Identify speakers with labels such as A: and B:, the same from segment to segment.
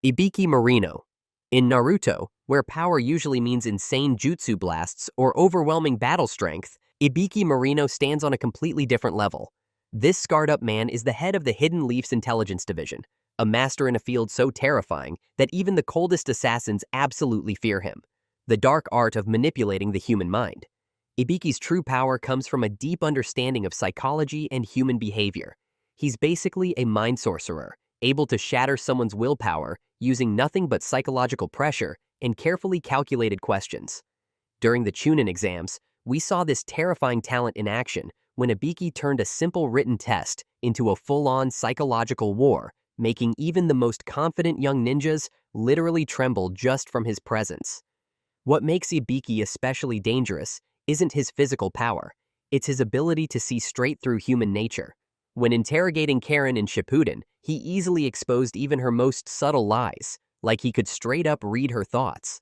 A: Ibiki Morino. In Naruto, where power usually means insane jutsu blasts or overwhelming battle strength, Ibiki Morino stands on a completely different level. This scarred-up man is the head of the Hidden Leaf's intelligence division, a master in a field so terrifying that even the coldest assassins absolutely fear him. The dark art of manipulating the human mind. Ibiki's true power comes from a deep understanding of psychology and human behavior. He's basically a mind sorcerer, able to shatter someone's willpower using nothing but psychological pressure and carefully calculated questions. During the Chūnin Exams, we saw this terrifying talent in action when Ibiki turned a simple written test into a full-on psychological war, making even the most confident young ninjas literally tremble just from his presence. What makes Ibiki especially dangerous isn't his physical power, it's his ability to see straight through human nature. When interrogating Karen in Shippuden, he easily exposed even her most subtle lies, like he could straight up read her thoughts.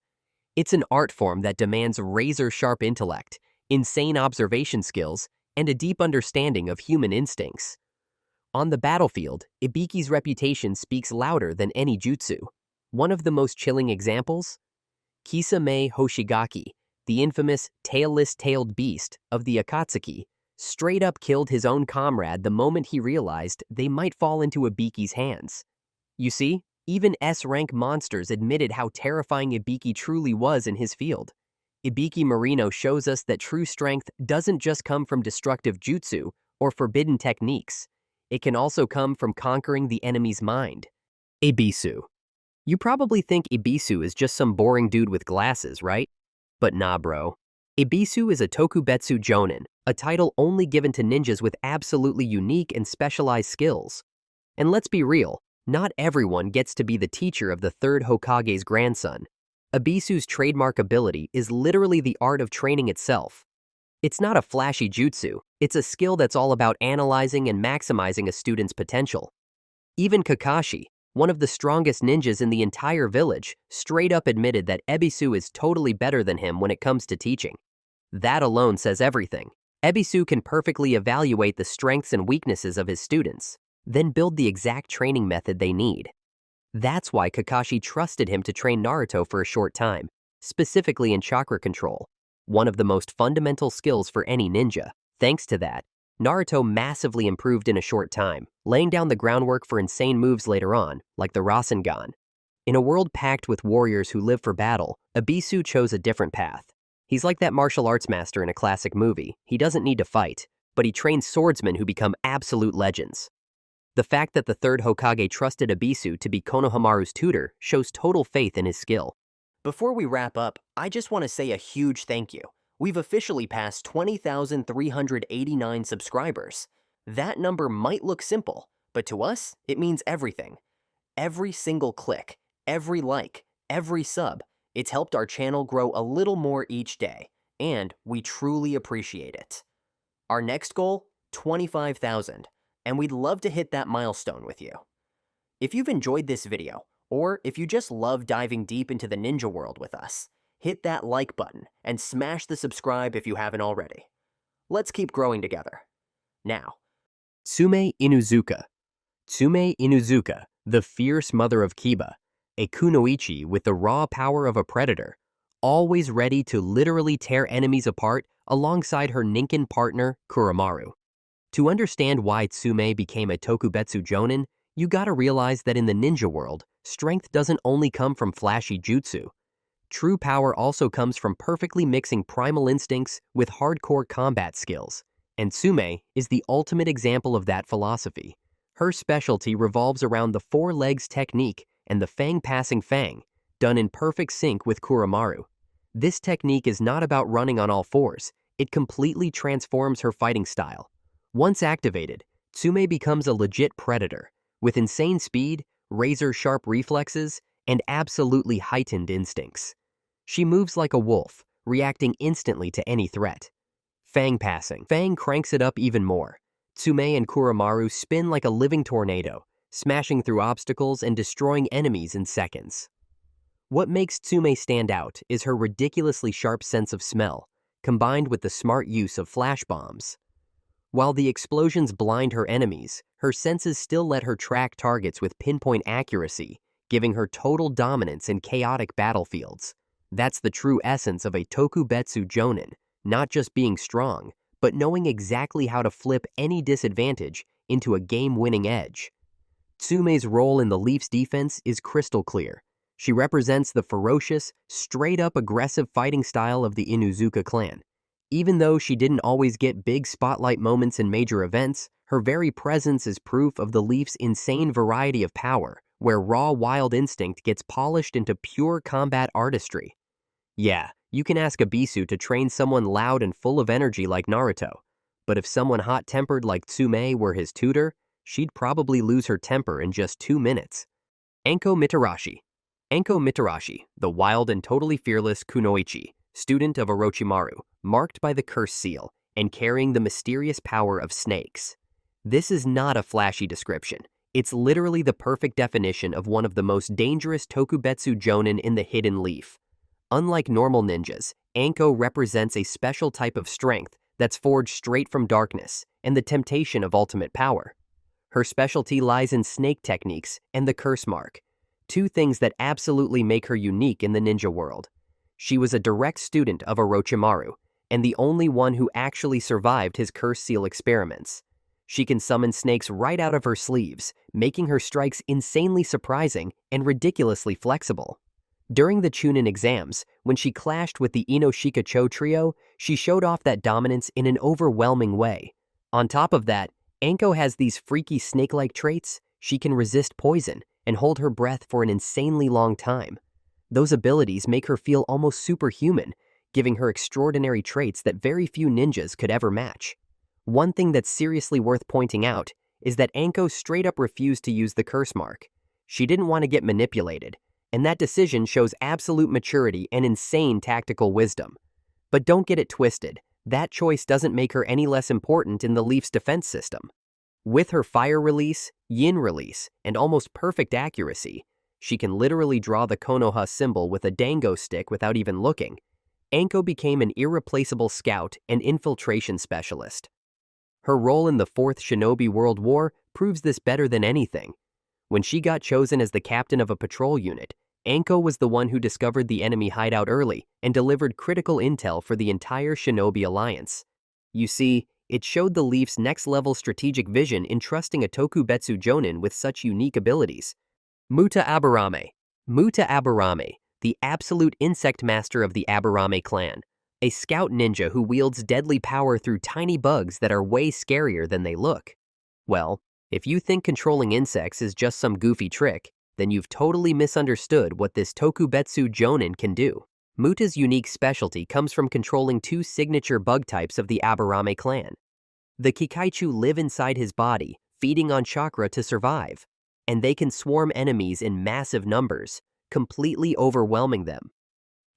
A: It's an art form that demands razor-sharp intellect, insane observation skills, and a deep understanding of human instincts. On the battlefield, Ibiki's reputation speaks louder than any jutsu. One of the most chilling examples? Kisame Hoshigaki, the infamous tailless-tailed beast of the Akatsuki, straight up killed his own comrade the moment he realized they might fall into Ibiki's hands. You see, even S-rank monsters admitted how terrifying Ibiki truly was in his field. Ibiki Morino shows us that true strength doesn't just come from destructive jutsu or forbidden techniques. It can also come from conquering the enemy's mind. Ibisu. You probably think Ibisu is just some boring dude with glasses, right? But nah, bro. Ibisu is a tokubetsu Jounin, a title only given to ninjas with absolutely unique and specialized skills. And let's be real, not everyone gets to be the teacher of the third Hokage's grandson. Ibisu's trademark ability is literally the art of training itself. It's not a flashy jutsu, it's a skill that's all about analyzing and maximizing a student's potential. Even Kakashi, one of the strongest ninjas in the entire village, straight up admitted that Ibisu is totally better than him when it comes to teaching. That alone says everything. Ibisu can perfectly evaluate the strengths and weaknesses of his students, then build the exact training method they need. That's why Kakashi trusted him to train Naruto for a short time, specifically in chakra control, one of the most fundamental skills for any ninja. Thanks to that, Naruto massively improved in a short time, laying down the groundwork for insane moves later on, like the Rasengan. In a world packed with warriors who live for battle, Ibisu chose a different path. He's like that martial arts master in a classic movie. He doesn't need to fight, but he trains swordsmen who become absolute legends. The fact that the third Hokage trusted Ibisu to be Konohamaru's tutor shows total faith in his skill.
B: Before we wrap up, I just want to say a huge thank you. We've officially passed 20,389 subscribers. That number might look simple, but to us, it means everything. Every single click, every like, every sub, it's helped our channel grow a little more each day, and we truly appreciate it. Our next goal, 25,000, and we'd love to hit that milestone with you. If you've enjoyed this video, or if you just love diving deep into the ninja world with us, hit that like button and smash the subscribe if you haven't already. Let's keep growing together. Now,
A: Tsume Inuzuka. Tsume Inuzuka, the fierce mother of Kiba, a kunoichi with the raw power of a predator, always ready to literally tear enemies apart alongside her Ninken partner, Kuramaru. To understand why Tsume became a tokubetsu Jounin, you gotta realize that in the ninja world, strength doesn't only come from flashy jutsu. True power also comes from perfectly mixing primal instincts with hardcore combat skills, and Tsume is the ultimate example of that philosophy. Her specialty revolves around the four legs technique and the fang passing fang, done in perfect sync with Kuramaru. This technique is not about running on all fours, it completely transforms her fighting style. Once activated, Tsume becomes a legit predator, with insane speed, razor-sharp reflexes, and absolutely heightened instincts. She moves like a wolf, reacting instantly to any threat. Fang passing. Fang cranks it up even more. Tsume and Kuramaru spin like a living tornado, smashing through obstacles and destroying enemies in seconds. What makes Tsume stand out is her ridiculously sharp sense of smell, combined with the smart use of flash bombs. While the explosions blind her enemies, her senses still let her track targets with pinpoint accuracy, giving her total dominance in chaotic battlefields. That's the true essence of a Tokubetsu Jounin, not just being strong, but knowing exactly how to flip any disadvantage into a game-winning edge. Tsume's role in the Leafs' defense is crystal clear. She represents the ferocious, straight-up aggressive fighting style of the Inuzuka clan. Even though she didn't always get big spotlight moments in major events, her very presence is proof of the Leafs' insane variety of power, where raw wild instinct gets polished into pure combat artistry. Yeah, you can ask a Bisu to train someone loud and full of energy like Naruto, but if someone hot-tempered like Tsume were his tutor, she'd probably lose her temper in just 2 minutes. Anko Mitarashi. Anko Mitarashi, the wild and totally fearless kunoichi, student of Orochimaru, marked by the curse seal, and carrying the mysterious power of snakes. This is not a flashy description. It's literally the perfect definition of one of the most dangerous Tokubetsu Jounin in the Hidden Leaf. Unlike normal ninjas, Anko represents a special type of strength that's forged straight from darkness and the temptation of ultimate power. Her specialty lies in snake techniques and the curse mark, two things that absolutely make her unique in the ninja world. She was a direct student of Orochimaru, and the only one who actually survived his curse seal experiments. She can summon snakes right out of her sleeves, making her strikes insanely surprising and ridiculously flexible. During the Chūnin Exams, when she clashed with the Inoshika Cho trio, she showed off that dominance in an overwhelming way. On top of that, Anko has these freaky snake-like traits. She can resist poison and hold her breath for an insanely long time. Those abilities make her feel almost superhuman, giving her extraordinary traits that very few ninjas could ever match. One thing that's seriously worth pointing out is that Anko straight up refused to use the curse mark. She didn't want to get manipulated, and that decision shows absolute maturity and insane tactical wisdom. But don't get it twisted, that choice doesn't make her any less important in the Leafs' defense system. With her fire release, yin release, and almost perfect accuracy, she can literally draw the Konoha symbol with a dango stick without even looking. Anko became an irreplaceable scout and infiltration specialist. Her role in the Fourth Shinobi World War proves this better than anything. When she got chosen as the captain of a patrol unit, Anko was the one who discovered the enemy hideout early and delivered critical intel for the entire Shinobi Alliance. You see, it showed the Leafs' next-level strategic vision in trusting a Tokubetsu Jounin with such unique abilities. Muta Aburame. Muta Aburame, the absolute insect master of the Aburame clan. A scout ninja who wields deadly power through tiny bugs that are way scarier than they look. Well, if you think controlling insects is just some goofy trick, then you've totally misunderstood what this Tokubetsu Jounin can do. Muta's unique specialty comes from controlling two signature bug types of the Aburame clan. The Kikaichu live inside his body, feeding on chakra to survive, and they can swarm enemies in massive numbers, completely overwhelming them.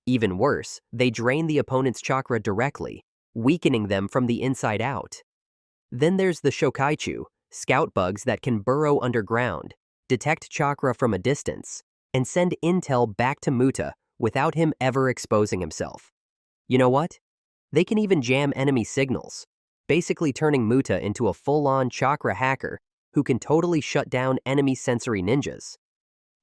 A: Even worse, they drain the opponent's chakra directly, weakening them from the inside out. Then there's the Shokaichu, scout bugs that can burrow underground, detect chakra from a distance, and send intel back to Muta without him ever exposing himself. You know what? They can even jam enemy signals, basically turning Muta into a full-on chakra hacker who can totally shut down enemy sensory ninjas.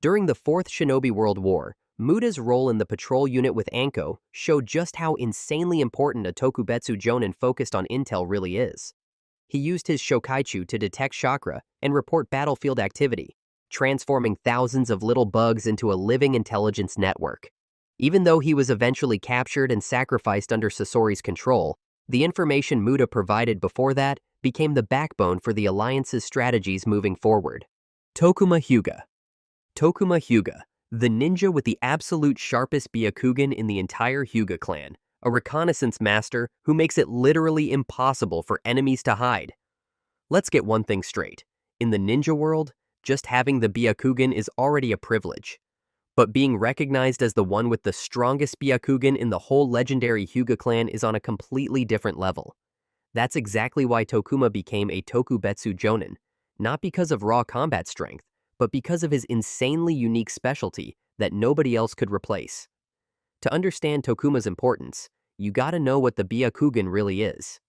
A: During the Fourth Shinobi World War, Muta's role in the patrol unit with Anko showed just how insanely important a Tokubetsu Jounin focused on intel really is. He used his Shokaichu to detect chakra and report battlefield activity, transforming thousands of little bugs into a living intelligence network. Even though he was eventually captured and sacrificed under Sasori's control, the information Muta provided before that became the backbone for the Alliance's strategies moving forward. Tokuma Hyuga. Tokuma Hyuga, the ninja with the absolute sharpest Byakugan in the entire Hyuga clan, a reconnaissance master who makes it literally impossible for enemies to hide. Let's get one thing straight. In the ninja world, just having the Byakugan is already a privilege. But being recognized as the one with the strongest Byakugan in the whole legendary Hyuga clan is on a completely different level. That's exactly why Tokuma became a Tokubetsu Jounin, not because of raw combat strength, but because of his insanely unique specialty that nobody else could replace. To understand Tokuma's importance, you gotta know what the Byakugan really is.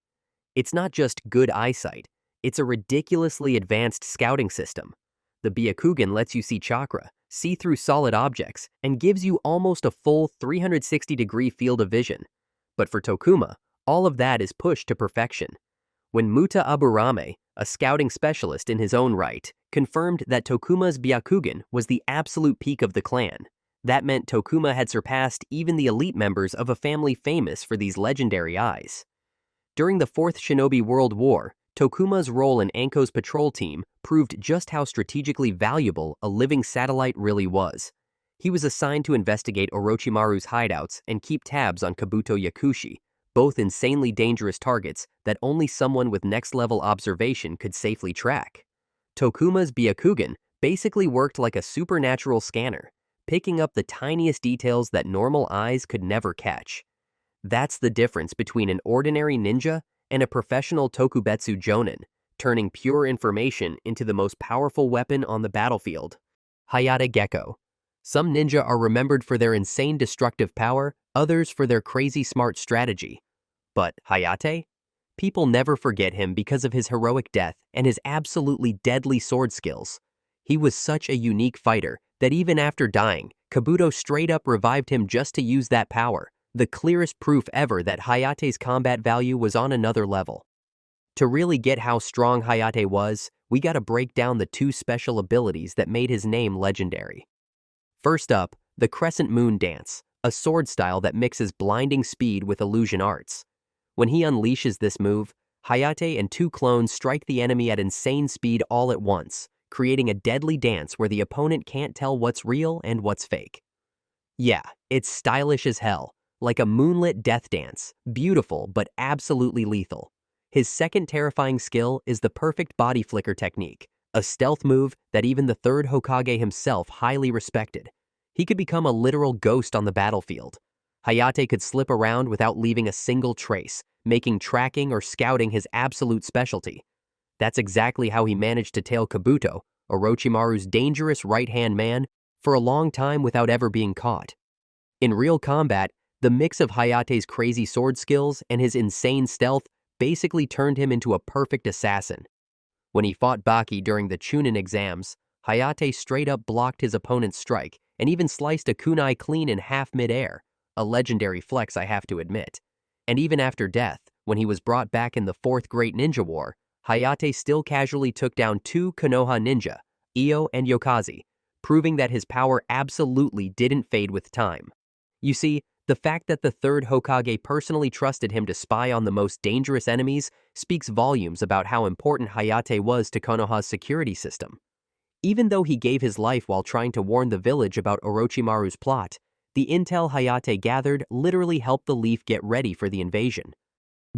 A: It's not just good eyesight, it's a ridiculously advanced scouting system. The Byakugan lets you see chakra, see through solid objects, and gives you almost a full 360-degree field of vision. But for Tokuma, all of that is pushed to perfection. When Muta Aburame, a scouting specialist in his own right, confirmed that Tokuma's Byakugan was the absolute peak of the clan, that meant Tokuma had surpassed even the elite members of a family famous for these legendary eyes. During the Fourth Shinobi World War, Tokuma's role in Anko's patrol team proved just how strategically valuable a living satellite really was. He was assigned to investigate Orochimaru's hideouts and keep tabs on Kabuto Yakushi, both insanely dangerous targets that only someone with next-level observation could safely track. Tokuma's Byakugan basically worked like a supernatural scanner, picking up the tiniest details that normal eyes could never catch. That's the difference between an ordinary ninja and a professional tokubetsu jounin, turning pure information into the most powerful weapon on the battlefield. Hayate Gecko. Some ninja are remembered for their insane destructive power, others for their crazy smart strategy. But Hayate? People never forget him because of his heroic death and his absolutely deadly sword skills. He was such a unique fighter that even after dying, Kabuto straight up revived him just to use that power, the clearest proof ever that Hayate's combat value was on another level. To really get how strong Hayate was, we gotta break down the two special abilities that made his name legendary. First up, the Crescent Moon Dance, a sword style that mixes blinding speed with illusion arts. When he unleashes this move, Hayate and two clones strike the enemy at insane speed all at once, creating a deadly dance where the opponent can't tell what's real and what's fake. Yeah, it's stylish as hell, like a moonlit death dance, beautiful but absolutely lethal. His second terrifying skill is the perfect body flicker technique, a stealth move that even the third Hokage himself highly respected. He could become a literal ghost on the battlefield. Hayate could slip around without leaving a single trace, making tracking or scouting his absolute specialty. That's exactly how he managed to tail Kabuto, Orochimaru's dangerous right-hand man, for a long time without ever being caught. In real combat, the mix of Hayate's crazy sword skills and his insane stealth basically turned him into a perfect assassin. When he fought Baki during the Chūnin Exams, Hayate straight up blocked his opponent's strike and even sliced a kunai clean in half mid-air, a legendary flex I have to admit. And even after death, when he was brought back in the Fourth Great Ninja War, Hayate still casually took down two Konoha ninja, Io and Yokazi, proving that his power absolutely didn't fade with time. You see, the fact that the third Hokage personally trusted him to spy on the most dangerous enemies speaks volumes about how important Hayate was to Konoha's security system. Even though he gave his life while trying to warn the village about Orochimaru's plot, the intel Hayate gathered literally helped the Leaf get ready for the invasion.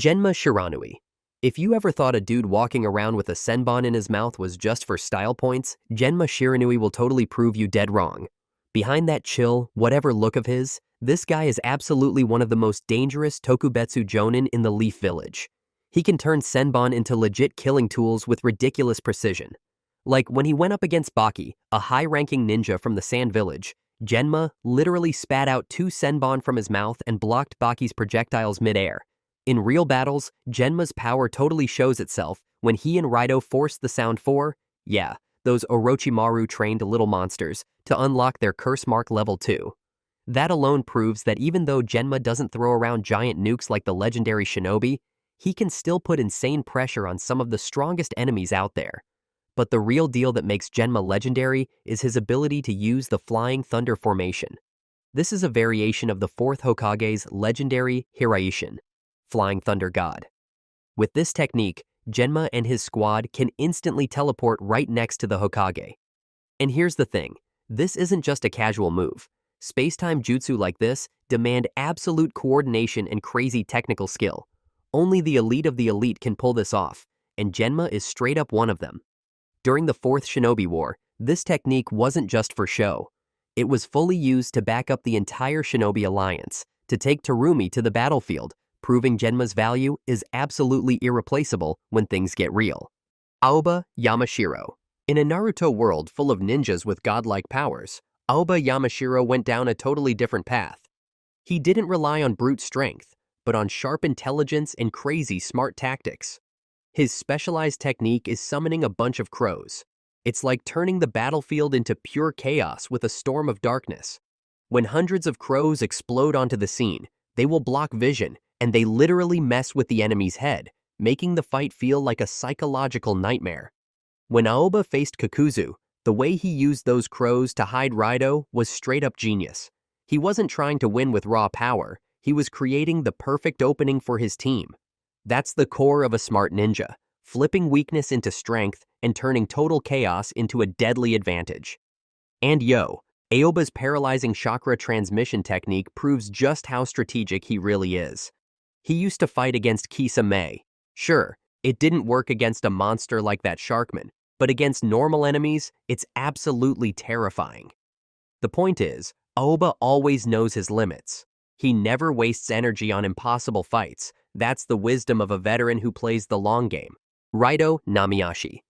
A: Genma Shiranui. If you ever thought a dude walking around with a senbon in his mouth was just for style points, Genma Shiranui will totally prove you dead wrong. Behind that chill, whatever look of his, this guy is absolutely one of the most dangerous tokubetsu jounin in the Leaf Village. He can turn senbon into legit killing tools with ridiculous precision. Like when he went up against Baki, a high-ranking ninja from the Sand Village, Genma literally spat out two senbon from his mouth and blocked Baki's projectiles mid-air. In real battles, Genma's power totally shows itself when he and Raito forced the Sound 4, yeah, those Orochimaru-trained little monsters, to unlock their Curse Mark Level 2. That alone proves that even though Genma doesn't throw around giant nukes like the legendary shinobi, he can still put insane pressure on some of the strongest enemies out there. But the real deal that makes Genma legendary is his ability to use the Flying Thunder formation. This is a variation of the fourth Hokage's legendary Hiraishin, Flying Thunder God. With this technique, Genma and his squad can instantly teleport right next to the Hokage. And here's the thing, this isn't just a casual move. Space-time jutsu like this demand absolute coordination and crazy technical skill. Only the elite of the elite can pull this off, and Genma is straight up one of them. During the Fourth Shinobi War, this technique wasn't just for show. It was fully used to back up the entire Shinobi Alliance, to take Terumi to the battlefield, proving Genma's value is absolutely irreplaceable when things get real. Aoba Yamashiro. In a Naruto world full of ninjas with godlike powers, Aoba Yamashiro went down a totally different path. He didn't rely on brute strength, but on sharp intelligence and crazy smart tactics. His specialized technique is summoning a bunch of crows. It's like turning the battlefield into pure chaos with a storm of darkness. When hundreds of crows explode onto the scene, they will block vision, and they literally mess with the enemy's head, making the fight feel like a psychological nightmare. When Aoba faced Kakuzu, the way he used those crows to hide Raido was straight up genius. He wasn't trying to win with raw power, he was creating the perfect opening for his team. That's the core of a smart ninja, flipping weakness into strength and turning total chaos into a deadly advantage. And Aoba's paralyzing chakra transmission technique proves just how strategic he really is. He used to fight against Kisame. Sure, it didn't work against a monster like that Sharkman, but against normal enemies, it's absolutely terrifying. The point is, Aoba always knows his limits. He never wastes energy on impossible fights. That's the wisdom of a veteran who plays the long game. Raido Namiyashi.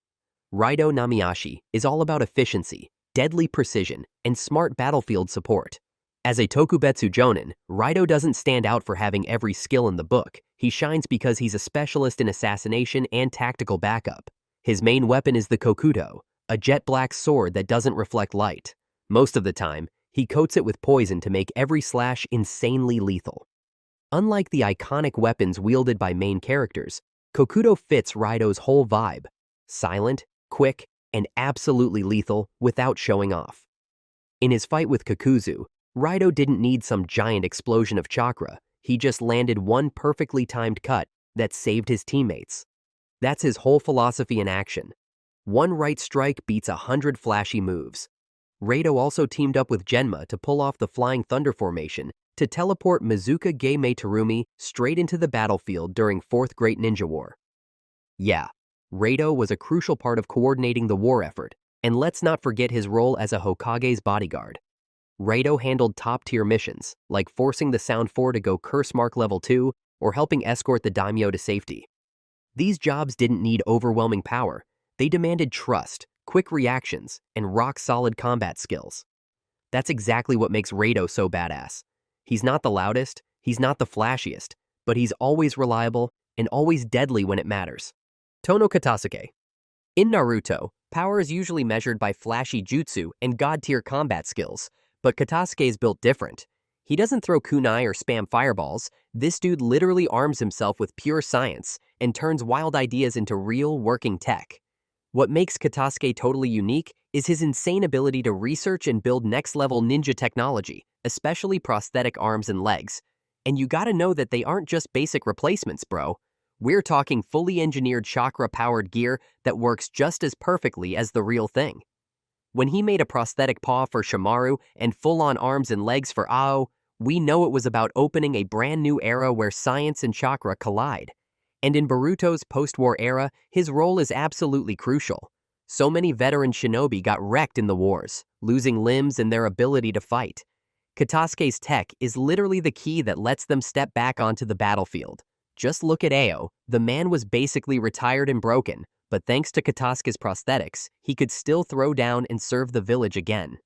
A: Raido Namiyashi is all about efficiency, deadly precision, and smart battlefield support. As a Tokubetsu Jounin, Raido doesn't stand out for having every skill in the book. He shines because he's a specialist in assassination and tactical backup. His main weapon is the Kokudo, a jet black sword that doesn't reflect light. Most of the time, he coats it with poison to make every slash insanely lethal. Unlike the iconic weapons wielded by main characters, Kokudo fits Raido's whole vibe: silent, quick, and absolutely lethal without showing off. In his fight with Kakuzu, Raido didn't need some giant explosion of chakra, he just landed one perfectly timed cut that saved his teammates. That's his whole philosophy in action. One right strike beats 100 flashy moves. Raido also teamed up with Genma to pull off the Flying Thunder formation to teleport Mizuka Geimei Terumi straight into the battlefield during 4th Great Ninja War. Yeah, Raido was a crucial part of coordinating the war effort, and let's not forget his role as a Hokage's bodyguard. Raido handled top-tier missions, like forcing the Sound 4 to go Curse Mark Level 2 or helping escort the daimyo to safety. These jobs didn't need overwhelming power, they demanded trust, quick reactions, and rock-solid combat skills. That's exactly what makes Raido so badass. He's not the loudest, he's not the flashiest, but he's always reliable and always deadly when it matters. Tono Katasuke. In Naruto, power is usually measured by flashy jutsu and god-tier combat skills, but Katasuke is built different. He doesn't throw kunai or spam fireballs. This dude literally arms himself with pure science and turns wild ideas into real working tech. What makes Katasuke totally unique is his insane ability to research and build next-level ninja technology, especially prosthetic arms and legs. And you gotta know that they aren't just basic replacements, bro. We're talking fully engineered chakra-powered gear that works just as perfectly as the real thing. When he made a prosthetic paw for Shimaru and full-on arms and legs for Ao, we know it was about opening a brand new era where science and chakra collide. And in Boruto's post-war era, his role is absolutely crucial. So many veteran shinobi got wrecked in the wars, losing limbs and their ability to fight. Katasuke's tech is literally the key that lets them step back onto the battlefield. Just look at Ao, the man was basically retired and broken, but thanks to Katasuke's prosthetics, he could still throw down and serve the village again.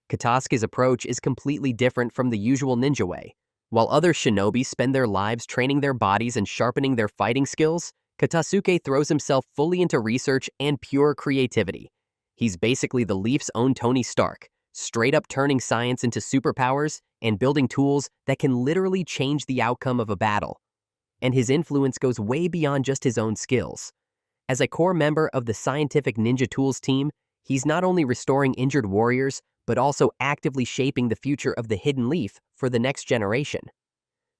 A: Katasuke's approach is completely different from the usual ninja way. While other shinobi spend their lives training their bodies and sharpening their fighting skills, Katasuke throws himself fully into research and pure creativity. He's basically the Leaf's own Tony Stark, straight up turning science into superpowers and building tools that can literally change the outcome of a battle. And his influence goes way beyond just his own skills. As a core member of the Scientific Ninja Tools team, he's not only restoring injured warriors, but also actively shaping the future of the Hidden Leaf for the next generation.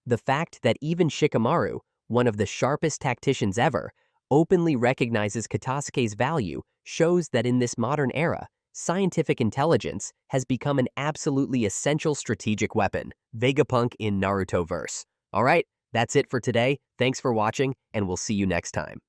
A: The fact that even Shikamaru, one of the sharpest tacticians ever, openly recognizes Katasuke's value shows that in this modern era, scientific intelligence has become an absolutely essential strategic weapon. Vegapunk in Naruto verse. Alright, that's it for today. Thanks for watching, and we'll see you next time.